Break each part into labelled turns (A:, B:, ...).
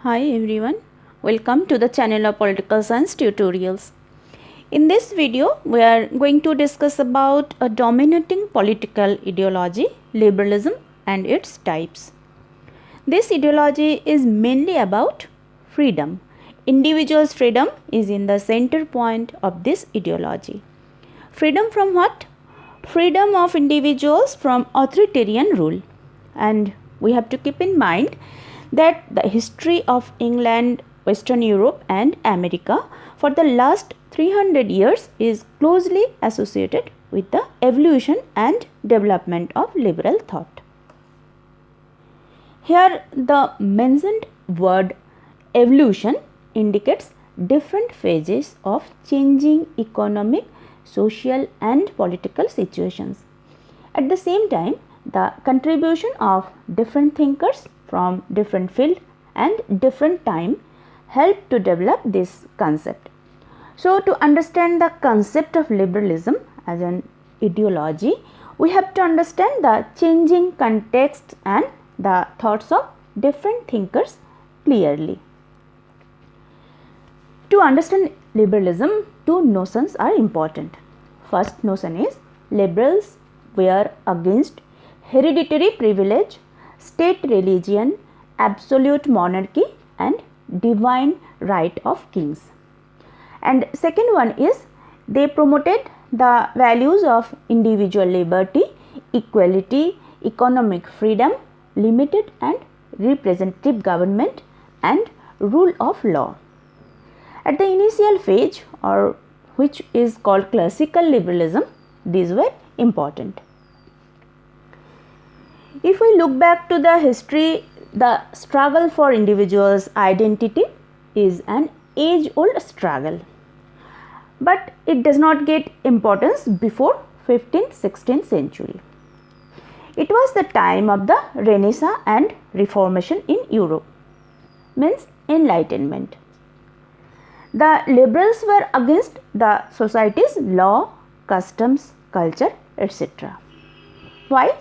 A: Hi everyone, welcome to the channel of Political Science Tutorials. In this video, we are going to discuss about a dominating political ideology, liberalism and its types. This ideology is mainly about freedom. Individual's freedom is in the center point of this ideology. Freedom from what? Freedom of individuals from authoritarian rule. And we have to keep in mind that the history of England, Western Europe and America for the last 300 years is closely associated with the evolution and development of liberal thought. Here the mentioned word evolution indicates different phases of changing economic, social and political situations. At the same time, the contribution of different thinkers from different field and different time helped to develop this concept. So, to understand the concept of liberalism as an ideology, we have to understand the changing context and the thoughts of different thinkers clearly. To understand liberalism, two notions are important. First notion is liberals were against hereditary privilege, state religion, absolute monarchy and divine right of kings. And second one is they promoted the values of individual liberty, equality, economic freedom, limited and representative government and rule of law. At the initial phase, or which is called classical liberalism, these were important. If we look back to the history, the struggle for individuals' identity is an age-old struggle. But it does not get importance before 15th, 16th century. It was the time of the Renaissance and Reformation in Europe, means Enlightenment. The liberals were against the society's law, customs, culture, etc. Why?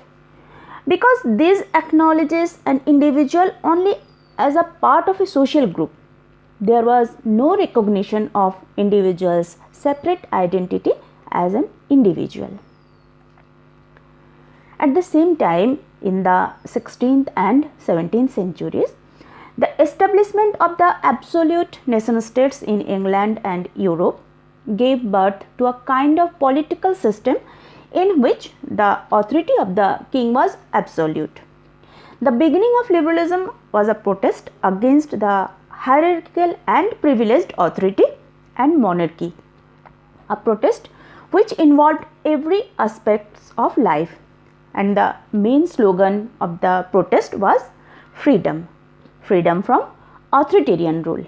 A: Because this acknowledges an individual only as a part of a social group. There was no recognition of individual's separate identity as an individual. At the same time, in the 16th and 17th centuries, the establishment of the absolute nation states in England and Europe gave birth to a kind of political system in which the authority of the king was absolute. The beginning of liberalism was a protest against the hierarchical and privileged authority and monarchy, a protest which involved every aspect of life, and the main slogan of the protest was freedom. Freedom from authoritarian rule.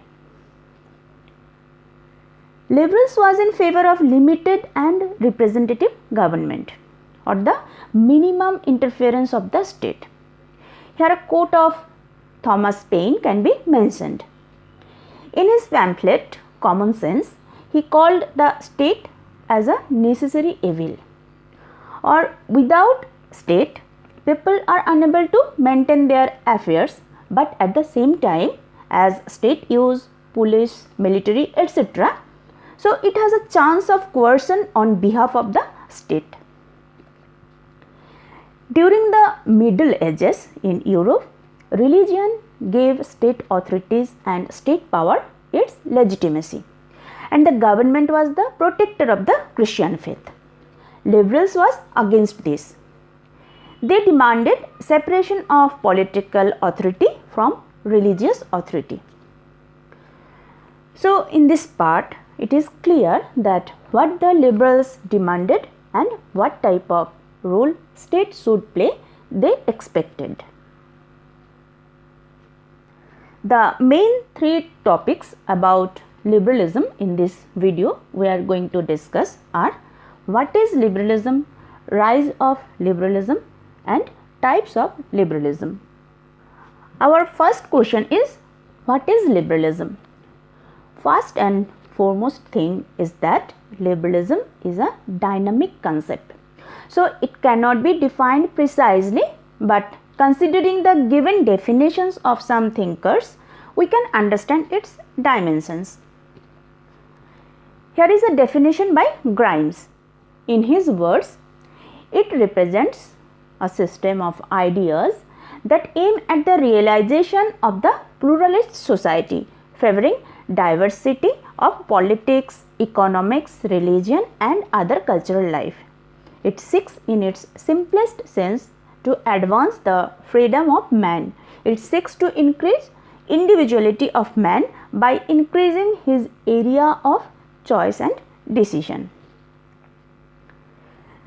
A: Liberals was in favor of limited and representative government or the minimum interference of the state. Here a quote of Thomas Paine can be mentioned. In his pamphlet Common Sense, he called the state as a necessary evil, or without state people are unable to maintain their affairs, but at the same time as state use police, military, etc., so it has a chance of coercion on behalf of the state. During the Middle Ages in Europe, religion gave state authorities and state power its legitimacy, and the government was the protector of the Christian faith. Liberals was against this. They demanded separation of political authority from religious authority. So, in this part, it is clear that what the liberals demanded and what type of role state should play, they expected. The main three topics about liberalism in this video we are going to discuss are what is liberalism, rise of liberalism and types of liberalism. Our first question is, what is liberalism? First and foremost thing is that liberalism is a dynamic concept. So it cannot be defined precisely, but considering the given definitions of some thinkers, we can understand its dimensions. Here is a definition by Grimes. In his words, it represents a system of ideas that aim at the realization of the pluralist society, favoring diversity of politics, economics, religion, and other cultural life. It seeks in its simplest sense to advance the freedom of man. It seeks to increase individuality of man by increasing his area of choice and decision.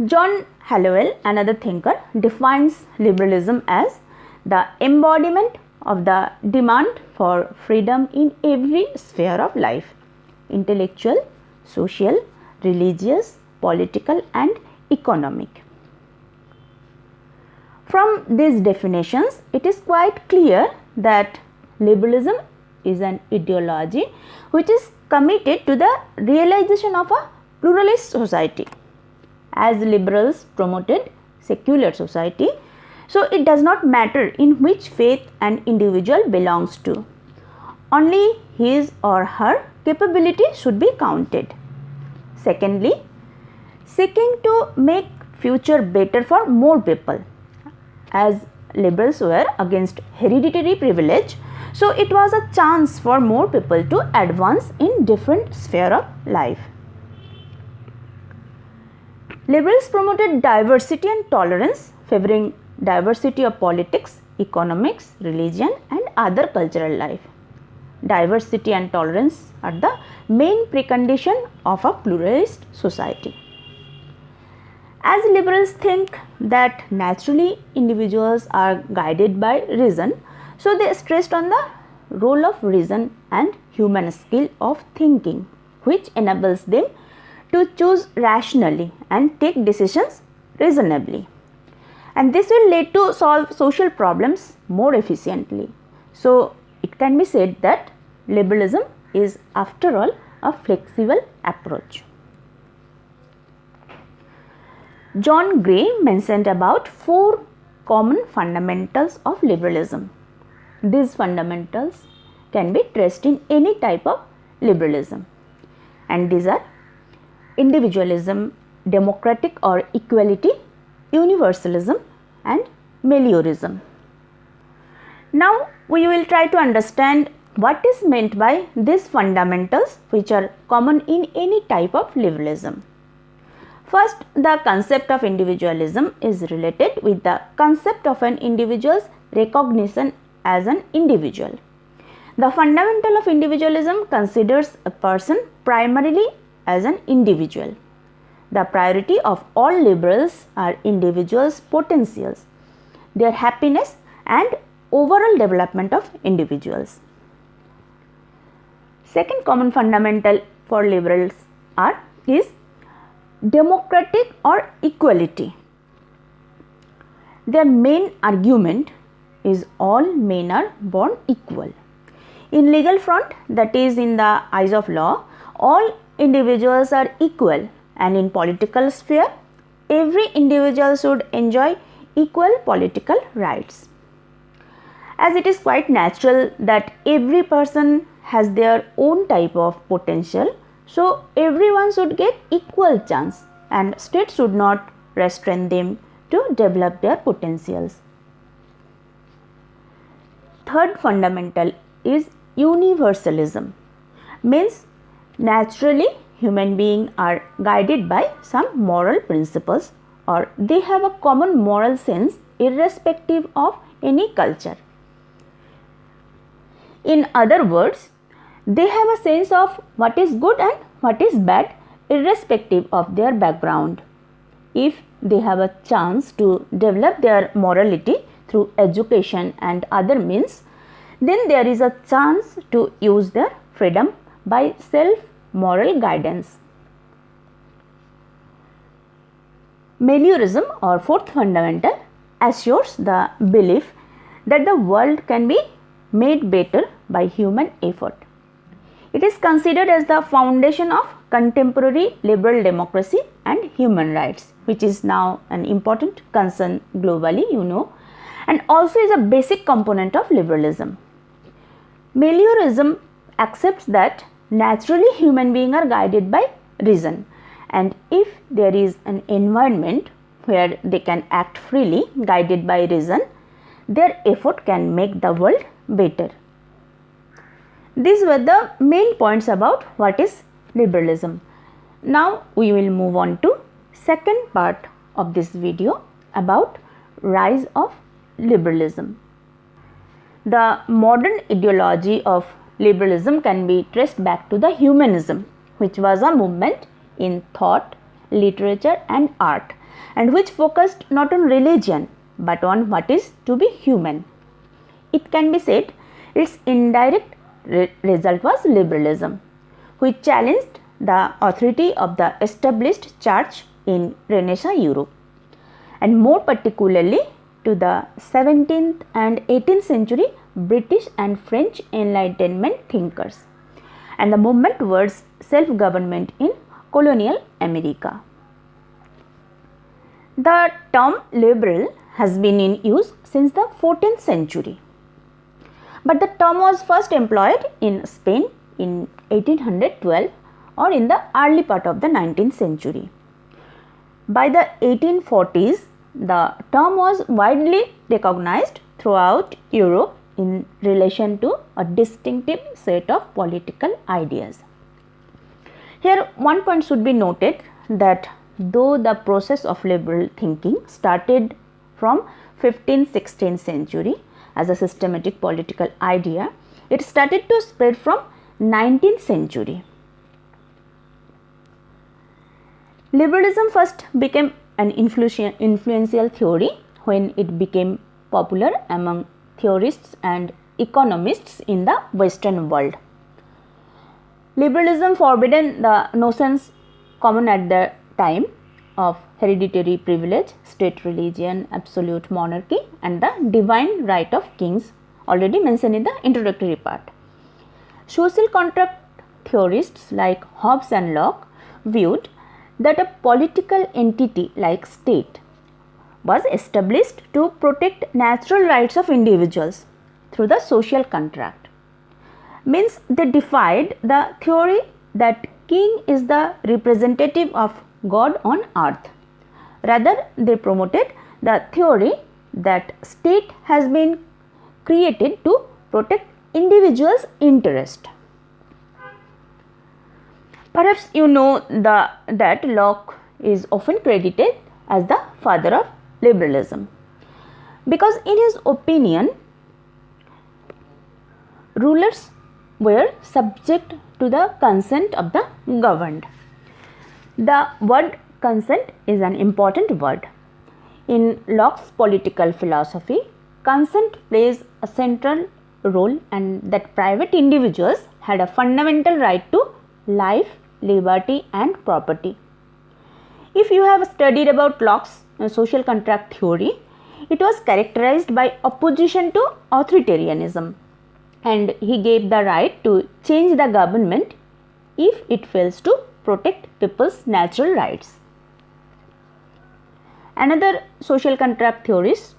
A: John Hallowell, another thinker, defines liberalism as the embodiment of the demand for freedom in every sphere of life: intellectual, social, religious, political, and economic. From these definitions, it is quite clear that liberalism is an ideology which is committed to the realization of a pluralist society. As liberals promoted secular society, so it does not matter in which faith an individual belongs to. Only his or her capability should be counted. Secondly, seeking to make future better for more people. As liberals were against hereditary privilege, so it was a chance for more people to advance in different sphere of life. Liberals promoted diversity and tolerance, favoring diversity of politics, economics, religion, and other cultural life. Diversity and tolerance are the main precondition of a pluralist society. As liberals think that naturally individuals are guided by reason, so they stressed on the role of reason and human skill of thinking, which enables them to choose rationally and take decisions reasonably. And this will lead to solve social problems more efficiently. So, it can be said that liberalism is after all a flexible approach. John Gray mentioned about 4 common fundamentals of liberalism. These fundamentals can be traced in any type of liberalism, and these are individualism, democratic or equality, universalism, and meliorism. Now we will try to understand what is meant by these fundamentals which are common in any type of liberalism. First, the concept of individualism is related with the concept of an individual's recognition as an individual. The fundamental of individualism considers a person primarily as an individual. The priority of all liberals are individuals' potentials, their happiness and overall development of individuals. Second common fundamental for liberals is democratic or equality. Their main argument is all men are born equal. In legal front, that is in the eyes of law, all individuals are equal, and in political sphere, every individual should enjoy equal political rights. As it is quite natural that every person has their own type of potential, so everyone should get equal chance and state should not restrain them to develop their potentials. Third fundamental is universalism, means naturally human beings are guided by some moral principles, or they have a common moral sense irrespective of any culture. In other words, they have a sense of what is good and what is bad irrespective of their background. If they have a chance to develop their morality through education and other means, then there is a chance to use their freedom by self-moral guidance. Meliorism, or fourth fundamental, assures the belief that the world can be made better by human effort. It is considered as the foundation of contemporary liberal democracy and human rights, which is now an important concern globally, and also is a basic component of liberalism. Meliorism accepts that naturally human beings are guided by reason, and if there is an environment where they can act freely guided by reason, their effort can make the world better. These were the main points about what is liberalism. Now we will move on to second part of this video about rise of liberalism. The modern ideology of liberalism can be traced back to the humanism, which was a movement in thought, literature and art, and which focused not on religion but on what is to be human. It can be said its indirect result was liberalism, which challenged the authority of the established church in Renaissance Europe, and more particularly to the 17th and 18th century British and French Enlightenment thinkers, and the movement towards self-government in colonial America. The term liberal has been in use since the 14th century, but the term was first employed in Spain in 1812 or in the early part of the 19th century. By the 1840s, the term was widely recognized throughout Europe in relation to a distinctive set of political ideas. Here one point should be noted that though the process of liberal thinking started from 15th-16th century as a systematic political idea, it started to spread from 19th century. Liberalism first became an influential theory when it became popular among theorists and economists in the Western world. Liberalism forbidden the notions common at the time of hereditary privilege, state religion, absolute monarchy and the divine right of kings, already mentioned in the introductory part. Social contract theorists like Hobbes and Locke viewed that a political entity like state was established to protect natural rights of individuals through the social contract. Means they defied the theory that king is the representative of God on earth. Rather, they promoted the theory that state has been created to protect individuals' interest. Perhaps you know that Locke is often credited as the father of liberalism, because in his opinion, rulers were subject to the consent of the governed. The word consent is an important word. In Locke's political philosophy, consent plays a central role, and that private individuals had a fundamental right to life, liberty and property. If you have studied about Locke's social contract theory, it was characterized by opposition to authoritarianism, and he gave the right to change the government if it fails to protect people's natural rights. Another social contract theorist,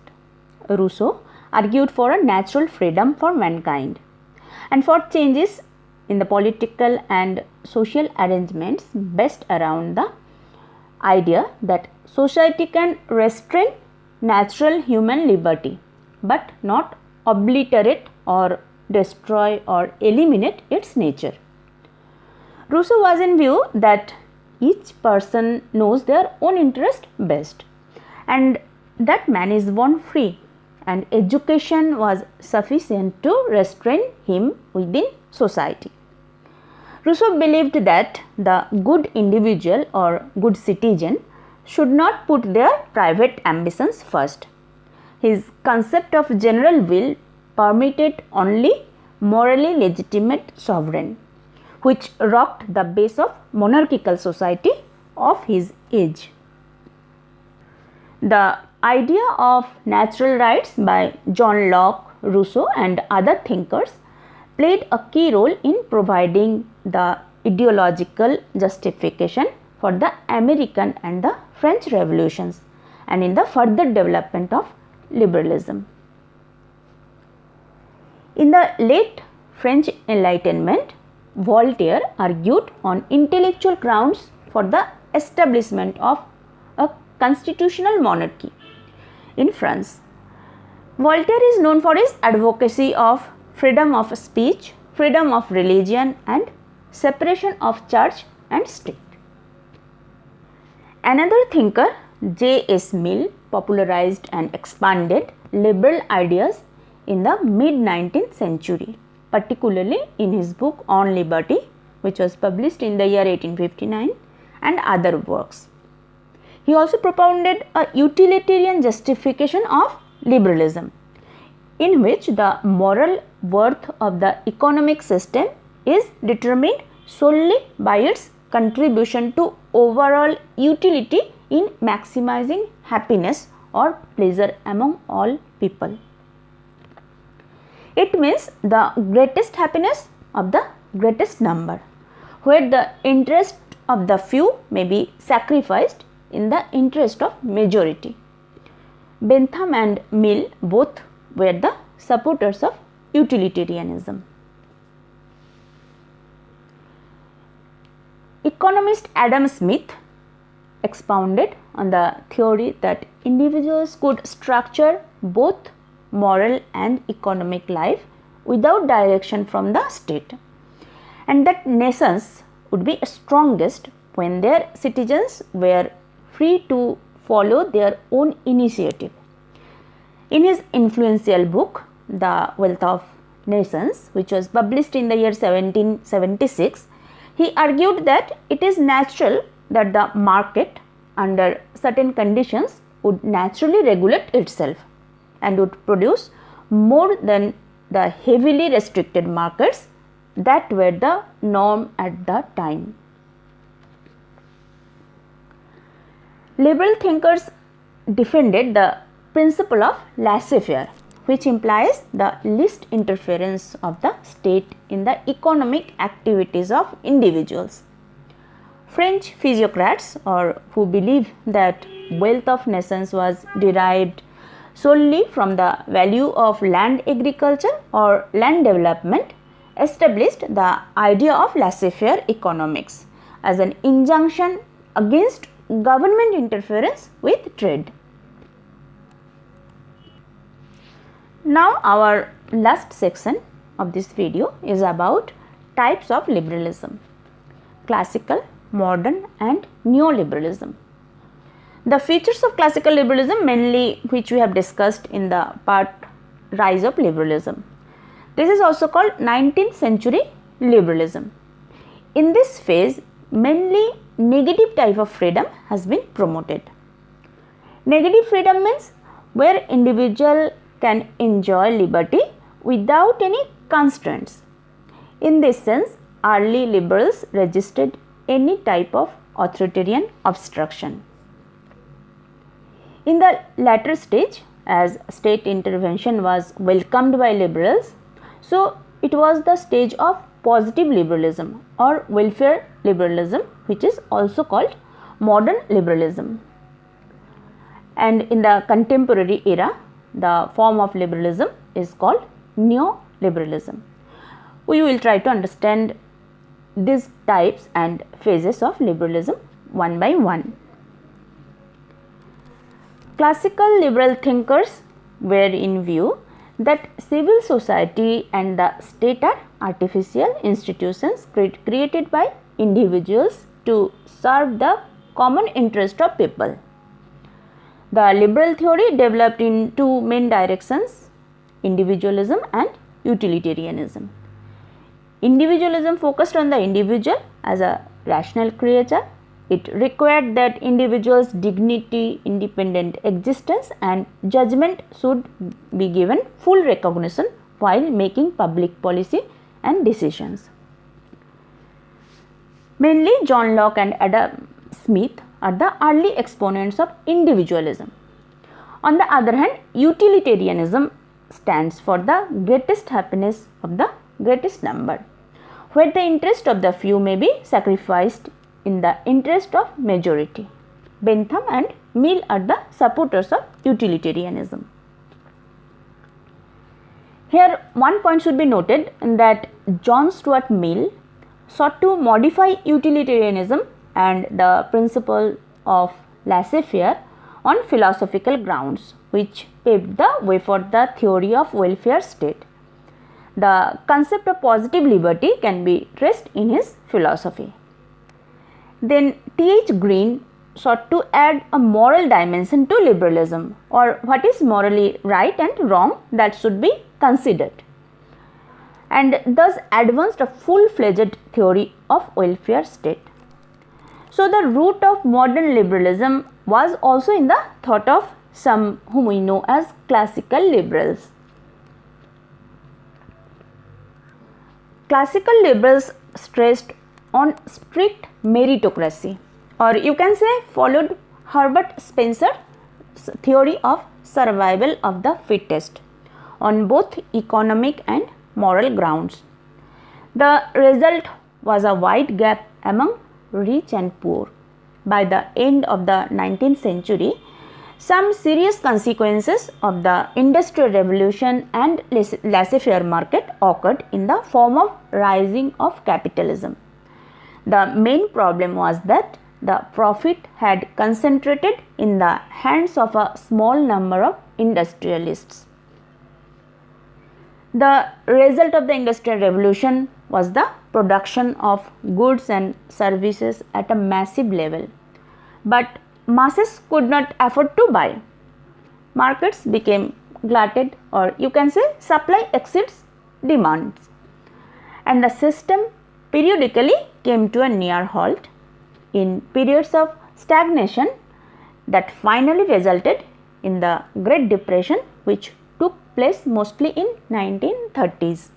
A: Rousseau, argued for a natural freedom for mankind and for changes in the political and social arrangements based around the idea that society can restrain natural human liberty but not obliterate or destroy or eliminate its nature. Rousseau was in view that each person knows their own interest best and that man is born free, and education was sufficient to restrain him within society. Rousseau believed that the good individual or good citizen should not put their private ambitions first. His concept of general will permitted only morally legitimate sovereign, which rocked the base of monarchical society of his age. The idea of natural rights by John Locke, Rousseau and other thinkers played a key role in providing the ideological justification for the American and the French revolutions and in the further development of liberalism. In the late French Enlightenment, Voltaire argued on intellectual grounds for the establishment of a constitutional monarchy. In France, Voltaire is known for his advocacy of freedom of speech, freedom of religion, and separation of church and state. Another thinker, J.S. Mill, popularized and expanded liberal ideas in the mid-19th century, particularly in his book On Liberty, which was published in the year 1859, and other works. He also propounded a utilitarian justification of liberalism, in which the moral worth of the economic system is determined solely by its contribution to overall utility in maximizing happiness or pleasure among all people. It means the greatest happiness of the greatest number, where the interest of the few may be sacrificed in the interest of majority. Bentham and Mill both were the supporters of utilitarianism. Economist Adam Smith expounded on the theory that individuals could structure both moral and economic life without direction from the state, and that nations would be strongest when their citizens were free to follow their own initiative. In his influential book, The Wealth of Nations, which was published in the year 1776, he argued that it is natural that the market, under certain conditions, would naturally regulate itself and would produce more than the heavily restricted markets that were the norm at the time. Liberal thinkers defended the principle of laissez-faire, which implies the least interference of the state in the economic activities of individuals. French physiocrats, or who believe that wealth of nations was derived solely from the value of land agriculture or land development, established the idea of laissez-faire economics as an injunction against government interference with trade. Now our last section of this video is about types of liberalism: classical, modern, and neoliberalism. The features of classical liberalism, mainly which we have discussed in the part Rise of Liberalism. This is also called 19th century liberalism. In this phase, mainly negative type of freedom has been promoted. Negative freedom means where individual can enjoy liberty without any constraints. In this sense, early liberals resisted any type of authoritarian obstruction. In the latter stage, as state intervention was welcomed by liberals, so it was the stage of positive liberalism or welfare liberalism, which is also called modern liberalism. And in the contemporary era, the form of liberalism is called neoliberalism. We will try to understand these types and phases of liberalism one by one. Classical liberal thinkers were in view that civil society and the state are artificial institutions created by individuals to serve the common interest of people. The liberal theory developed in two main directions: individualism and utilitarianism. Individualism focused on the individual as a rational creature. It required that individuals' dignity, independent existence, and judgment should be given full recognition while making public policy and decisions. Mainly John Locke and Adam Smith are the early exponents of individualism. On the other hand, utilitarianism stands for the greatest happiness of the greatest number, where the interest of the few may be sacrificed in the interest of majority. Bentham and Mill are the supporters of utilitarianism. Here one point should be noted that John Stuart Mill sought to modify utilitarianism and the principle of laissez-faire on philosophical grounds, which paved the way for the theory of welfare state. The concept of positive liberty can be traced in his philosophy. Then T.H. Green sought to add a moral dimension to liberalism, or what is morally right and wrong that should be considered, and thus advanced a full-fledged theory of welfare state. So the root of modern liberalism was also in the thought of some whom we know as classical liberals. Classical liberals stressed on strict meritocracy, or you can say followed Herbert Spencer's theory of survival of the fittest on both economic and moral grounds. The result was a wide gap among rich and poor. By the end of the 19th century, some serious consequences of the Industrial Revolution and laissez-faire market occurred in the form of rising of capitalism. The main problem was that the profit had concentrated in the hands of a small number of industrialists. The result of the Industrial Revolution was the production of goods and services at a massive level, but masses could not afford to buy. Markets became glutted, or you can say supply exceeds demand, and the system periodically came to a near halt in periods of stagnation that finally resulted in the Great Depression, which took place mostly in 1930s.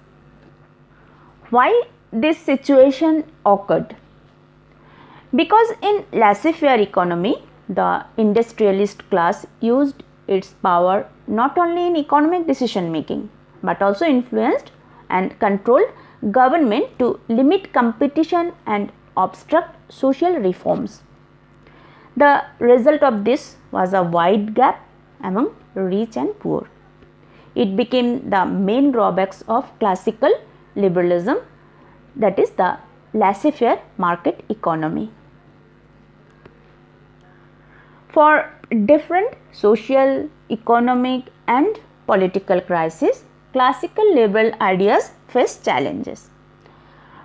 A: Why this situation occurred? Because in laissez-faire economy, the industrialist class used its power not only in economic decision making, but also influenced and controlled government to limit competition and obstruct social reforms. The result of this was a wide gap among rich and poor. It became the main drawbacks of classical liberalism, that is the laissez-faire market economy. For different social, economic and political crises, classical liberal ideas faced challenges.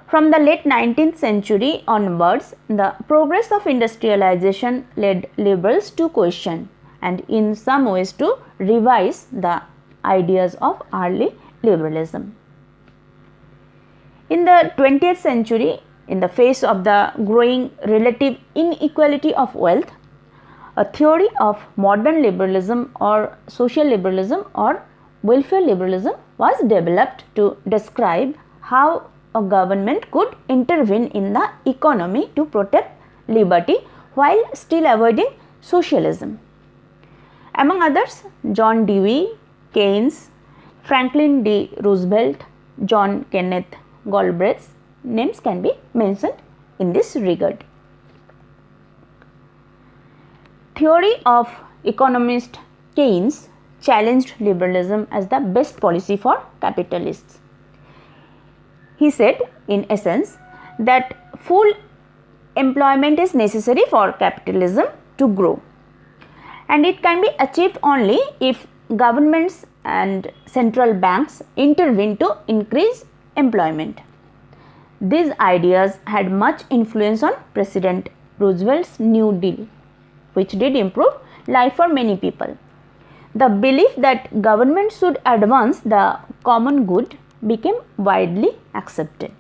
A: From the late 19th century onwards, the progress of industrialization led liberals to question and in some ways to revise the ideas of early liberalism. In the 20th century, in the face of the growing relative inequality of wealth, a theory of modern liberalism or social liberalism or welfare liberalism was developed to describe how a government could intervene in the economy to protect liberty while still avoiding socialism. Among others, John Dewey, Keynes, Franklin D. Roosevelt, John Kenneth Galbraith's names can be mentioned in this regard. Theory of economist Keynes challenged liberalism as the best policy for capitalists. He said, in essence, that full employment is necessary for capitalism to grow, and it can be achieved only if governments and central banks intervene to increase employment. These ideas had much influence on President Roosevelt's New Deal, which did improve life for many people. The belief that government should advance the common good became widely accepted.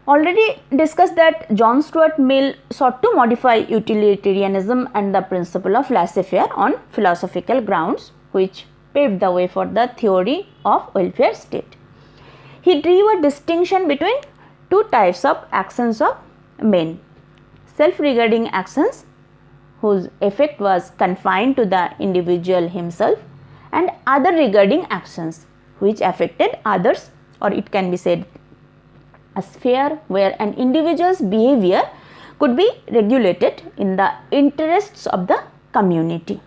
A: Already discussed that John Stuart Mill sought to modify utilitarianism and the principle of laissez-faire on philosophical grounds, which paved the way for the theory of welfare state. He drew a distinction between two types of actions of men: self-regarding actions whose effect was confined to the individual himself, and other regarding actions which affected others, or it can be said a sphere where an individual's behavior could be regulated in the interests of the community.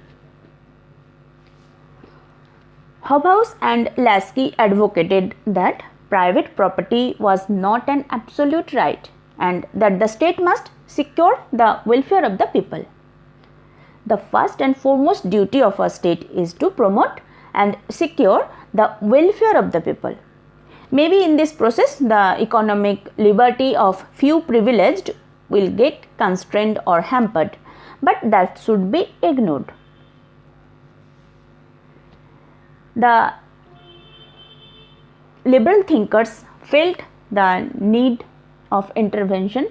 A: Hobhouse and Lasky advocated that private property was not an absolute right and that the state must secure the welfare of the people. The first and foremost duty of a state is to promote and secure the welfare of the people. Maybe in this process, the economic liberty of few privileged will get constrained or hampered, but that should be ignored. The liberal thinkers felt the need of intervention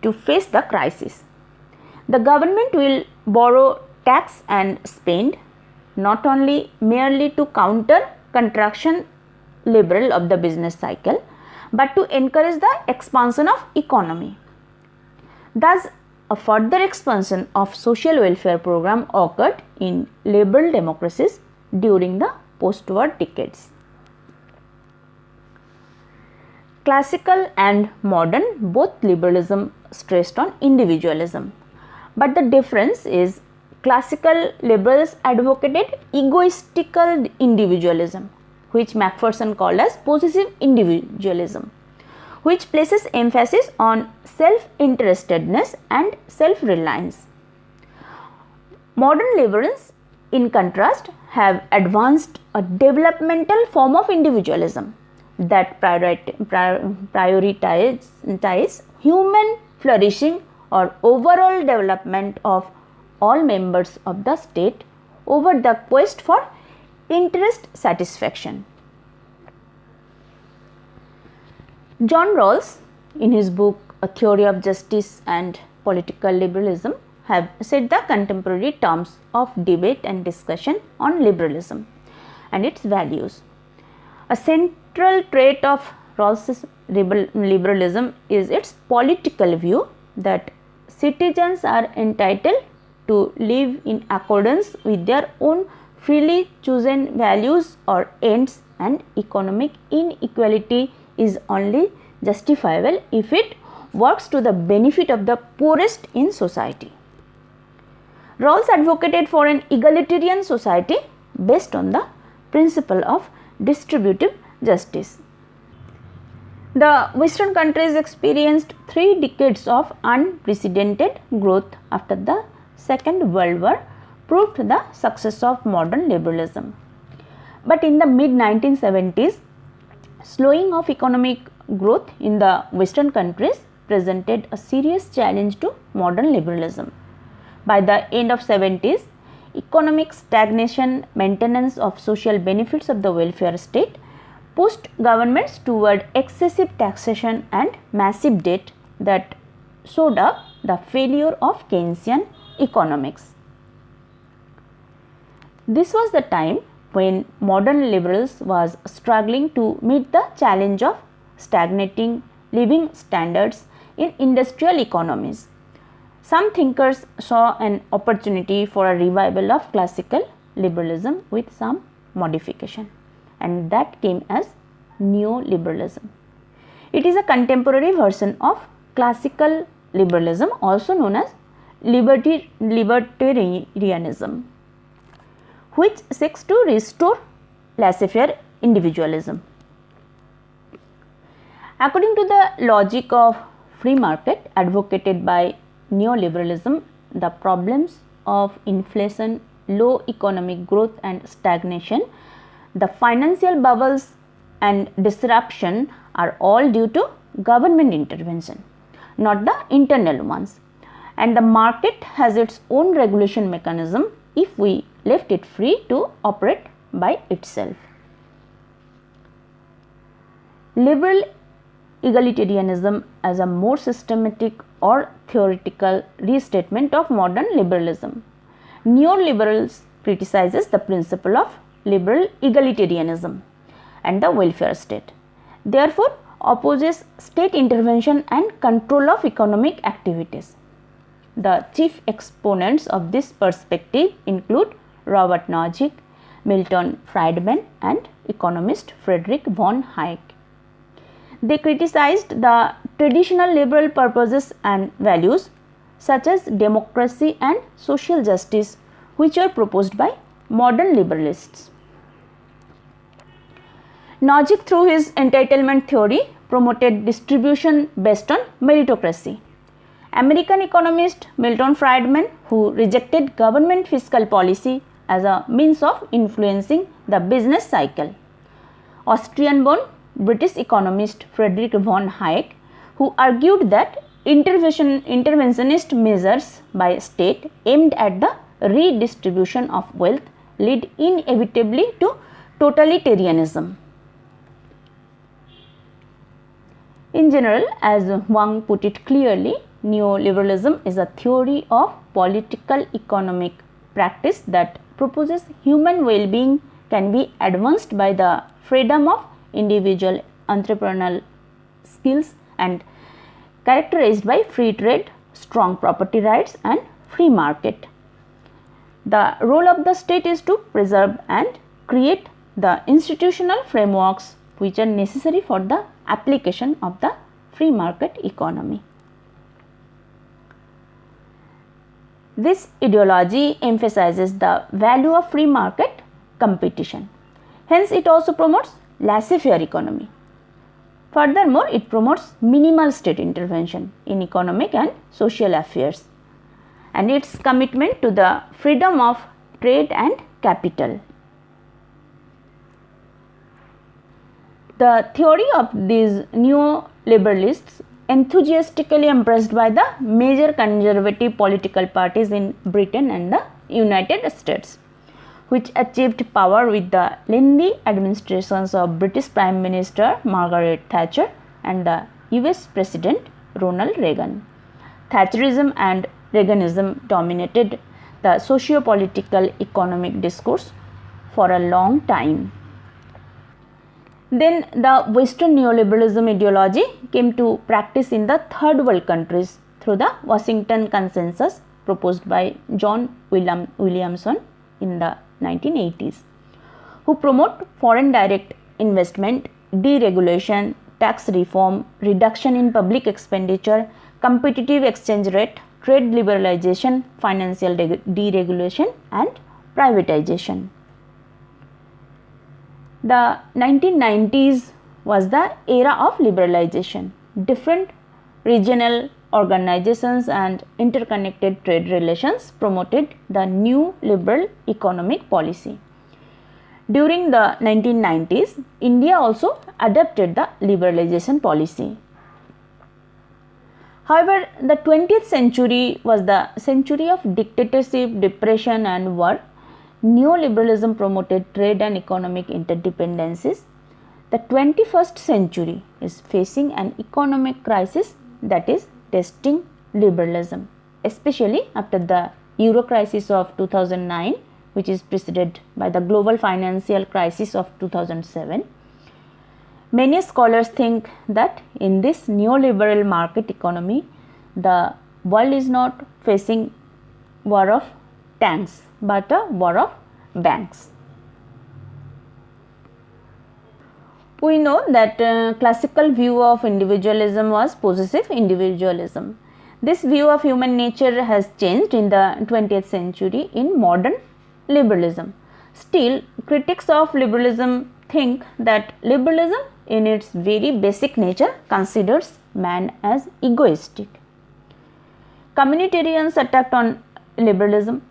A: to face the crisis. The government will borrow, tax and spend not only merely to counter contraction liberal of the business cycle, but to encourage the expansion of economy. Thus, a further expansion of social welfare program occurred in liberal democracies during the post-war decades. Classical and modern, both liberalism stressed on individualism. But the difference is classical liberals advocated egoistical individualism, which Macpherson called as possessive individualism, which places emphasis on self-interestedness and self-reliance. Modern liberals, in contrast, have advanced a developmental form of individualism that prioritize human flourishing or overall development of all members of the state over the quest for interest satisfaction. John Rawls, in his book A Theory of Justice and Political Liberalism, have set the contemporary terms of debate and discussion on liberalism and its values. A central trait of Rawls's liberalism is its political view that citizens are entitled to live in accordance with their own freely chosen values or ends, and economic inequality is only justifiable if it works to the benefit of the poorest in society. Rawls advocated for an egalitarian society based on the principle of distributive justice. The Western countries experienced 3 decades of unprecedented growth after the Second World War proved the success of modern liberalism. But in the mid-1970s, slowing of economic growth in the Western countries presented a serious challenge to modern liberalism. By the end of 70s, economic stagnation, maintenance of social benefits of the welfare state pushed governments toward excessive taxation and massive debt that showed up the failure of Keynesian economics. This was the time when modern liberals was struggling to meet the challenge of stagnating living standards in industrial economies. Some thinkers saw an opportunity for a revival of classical liberalism with some modification, and that came as neoliberalism. It is a contemporary version of classical liberalism, also known as libertarianism, which seeks to restore laissez-faire individualism. According to the logic of free market advocated by neoliberalism, the problems of inflation, low economic growth and stagnation, the financial bubbles and disruption are all due to government intervention, not the internal ones. And the market has its own regulation mechanism if we left it free to operate by itself. Liberal egalitarianism as a more systematic or theoretical restatement of modern liberalism. Neoliberals criticizes the principle of liberal egalitarianism and the welfare state. Therefore, opposes state intervention and control of economic activities. The chief exponents of this perspective include Robert Nozick, Milton Friedman and economist Friedrich von Hayek. They criticized the traditional liberal purposes and values such as democracy and social justice, which are proposed by modern liberalists. Nozick, through his entitlement theory, promoted distribution based on meritocracy. American economist Milton Friedman, who rejected government fiscal policy as a means of influencing the business cycle. Austrian-born British economist Friedrich von Hayek, who argued that interventionist measures by state aimed at the redistribution of wealth lead inevitably to totalitarianism. In general, as Wang put it clearly, neoliberalism is a theory of political economic practice that proposes human well-being can be advanced by the freedom of individual entrepreneurial skills and characterized by free trade, strong property rights and free market. The role of the state is to preserve and create the institutional frameworks which are necessary for the application of the free market economy. This ideology emphasizes the value of free market competition. Hence, it also promotes laissez-faire economy. Furthermore, it promotes minimal state intervention in economic and social affairs, and its commitment to the freedom of trade and capital. The theory of these neoliberalists, enthusiastically embraced by the major conservative political parties in Britain and the United States, which achieved power with the lengthy administrations of British Prime Minister Margaret Thatcher and the US President Ronald Reagan. Thatcherism and Reaganism dominated the socio-political economic discourse for a long time. Then the Western neoliberalism ideology came to practice in the third world countries through the Washington Consensus proposed by John Williamson in the 1980s, who promote foreign direct investment, deregulation, tax reform, reduction in public expenditure, competitive exchange rate, trade liberalization, financial deregulation and privatization. The 1990s was the era of liberalization. Different regional organizations and interconnected trade relations promoted the new liberal economic policy. During the 1990s, India also adopted the liberalization policy. However, the 20th century was the century of dictatorship, depression and war. Neoliberalism promoted trade and economic interdependencies. The 21st century is facing an economic crisis that is testing liberalism, especially after the Euro crisis of 2009, which is preceded by the global financial crisis of 2007. Many scholars think that in this neoliberal market economy, the world is not facing war of tanks but a war of banks. We know that classical view of individualism was possessive individualism. This view of human nature has changed in the 20th century in modern liberalism. Still, critics of liberalism think that liberalism in its very basic nature considers man as egoistic. Communitarians attacked on liberalism.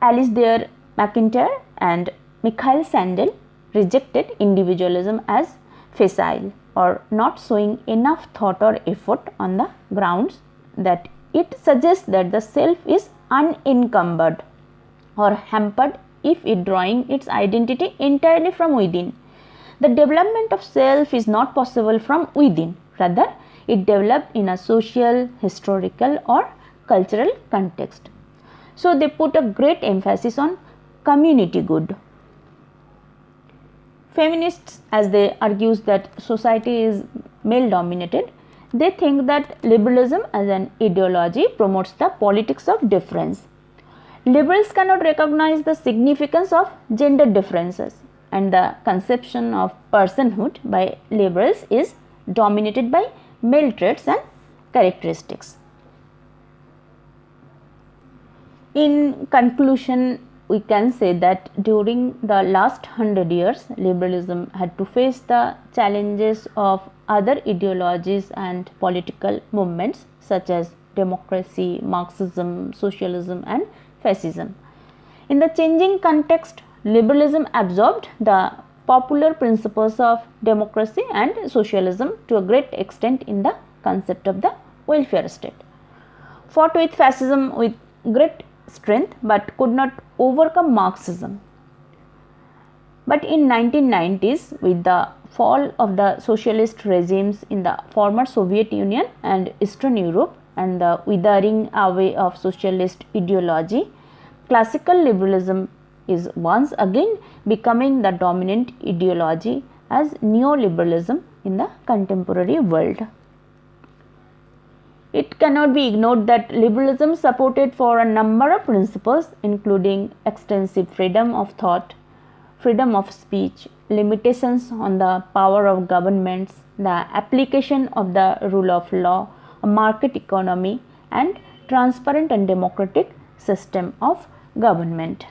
A: Alasdair MacIntyre and Michael Sandel rejected individualism as facile or not showing enough thought or effort on the grounds that it suggests that the self is unencumbered or hampered if it drawing its identity entirely from within. The development of self is not possible from within, rather it developed in a social, historical or cultural context. So they put a great emphasis on community good. Feminists, as they argue that society is male dominated, they think that liberalism as an ideology promotes the politics of difference. Liberals cannot recognize the significance of gender differences, and the conception of personhood by liberals is dominated by male traits and characteristics. In conclusion, we can say that during the last 100 years, liberalism had to face the challenges of other ideologies and political movements such as democracy, Marxism, socialism, and fascism. In the changing context, liberalism absorbed the popular principles of democracy and socialism to a great extent in the concept of the welfare state, fought with fascism with great strength but could not overcome Marxism. But in 1990s, with the fall of the socialist regimes in the former Soviet Union and Eastern Europe and the withering away of socialist ideology, classical liberalism is once again becoming the dominant ideology as neoliberalism in the contemporary world. It cannot be ignored that liberalism supported for a number of principles including extensive freedom of thought, freedom of speech, limitations on the power of governments, the application of the rule of law, a market economy, and transparent and democratic system of government.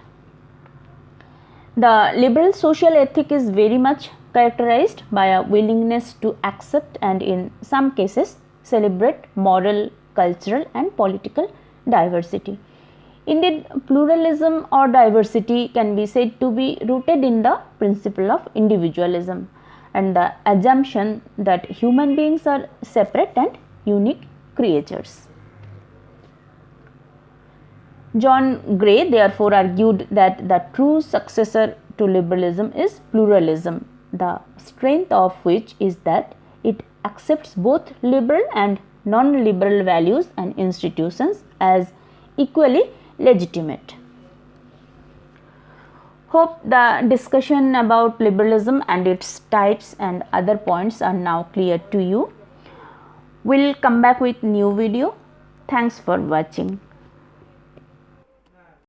A: The liberal social ethic is very much characterized by a willingness to accept and in some cases celebrate moral, cultural and political diversity. Indeed, pluralism or diversity can be said to be rooted in the principle of individualism and the assumption that human beings are separate and unique creatures. John Gray therefore argued that the true successor to liberalism is pluralism, the strength of which is that it accepts both liberal and non-liberal values and institutions as equally legitimate. Hope the discussion about liberalism and its types and other points are now clear to you. We'll come back with new video. Thanks for watching.